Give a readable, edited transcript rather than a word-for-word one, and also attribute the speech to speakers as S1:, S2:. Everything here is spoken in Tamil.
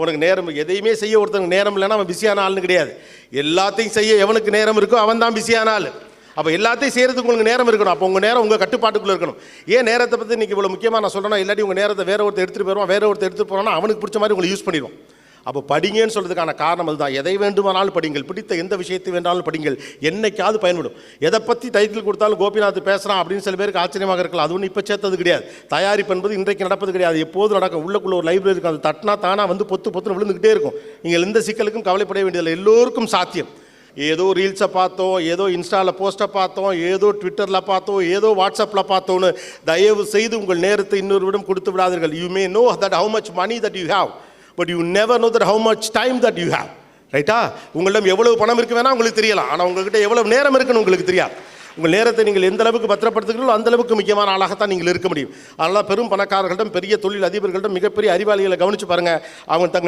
S1: உனக்கு நேரம் எதையுமே செய்ய ஒருத்தனுக்கு நேரம் இல்லைன்னா அவன் பிஸியான ஆள்னு கிடையாது. எல்லாத்தையும் செய்ய எவனுக்கு நேரம் இருக்கோ அவன் தான் பிஸியான ஆள். அப்போ எல்லாத்தையும் செய்கிறதுக்கு உங்களுக்கு நேரம் இருக்கணும். அப்போ உங்கள் நேரம் உங்கள் கட்டுப்பாட்டுக்குள்ளே இருக்கணும். ஏன் நேரத்தை பற்றி இன்றைக்கி இவ்வளோ முக்கியமாக நான் சொல்கிறேன்னா, இல்லாட்டி உங்கள் நேரத்தை வேற ஒருத்தர் எடுத்துகிட்டு போயிடுவான், வேற ஒருத்தர் எடுத்துகிட்டு போகிறான்னா அவனுக்கு பிடிச்ச மாதிரி உங்களை யூஸ் பண்ணிடுவோம். அப்போ படிங்கன்னு சொல்கிறதுக்கான காரணம் அதுதான். எதை வேண்டுமானாலும் படிங்கள், பிடித்த எந்த விஷயத்தை வேண்டாலும் படிங்கள், என்னைக்காவது பயன்படும். எதை பற்றி டைட்டில் கொடுத்தாலும் கோபிநாத் பேசுகிறான் அப்படின்னு சில பேருக்கு ஆச்சரியமாக இருக்கலாம். அது ஒன்றும் இப்போ சேர்த்தது கிடையாது. தயாரிப்பு என்பது இன்றைக்கு நடப்பது கிடையாது, எப்போதும் நடக்கும். உள்ளுக்குள்ள ஒரு லைப்ரரி இருக்கும், அது தட்டினா தானாக வந்து பொத்துன்னு விழுந்துக்கிட்டே இருக்கும். நீங்கள் எந்த சிக்கலுக்கும் கவலைப்பட வேண்டியதில்லை, எல்லோருக்கும் சாத்தியம். ஏதோ ரீல்ஸை பார்த்தோம், ஏதோ இன்ஸ்டாவில் போஸ்ட்டை பார்த்தோம், ஏதோ ட்விட்டரில் பார்த்தோம், ஏதோ வாட்ஸ்அப்பில் பார்த்தோன்னு தயவு செய்து உங்கள் நேரத்தை இன்னொருவிடம் கொடுத்து விடாதீர்கள். You may know that how much money that you have, but you never know that how much time that you have. ரைட்டா? உங்களிடம் எவ்வளவு பணம் இருக்கு வேணால் உங்களுக்கு தெரியலாம், ஆனால் உங்கள்கிட்ட எவ்வளவு நேரம் இருக்குன்னு உங்களுக்கு தெரியாது. உங்கள் நேரத்தை நீங்கள் எந்த அளவுக்கு பத்திரப்படுத்துகிறீர்களோ அந்த அளவுக்கு முக்கியமான ஆளாகத்தான் நீங்கள் இருக்க முடியும். அதனால் பெரும் பணக்காரர்களிடம், பெரிய தொழில் அதிபர்களிடம், மிகப்பெரிய அறிவாளிகளை கவனித்து பாருங்கள். அவங்க தங்கள்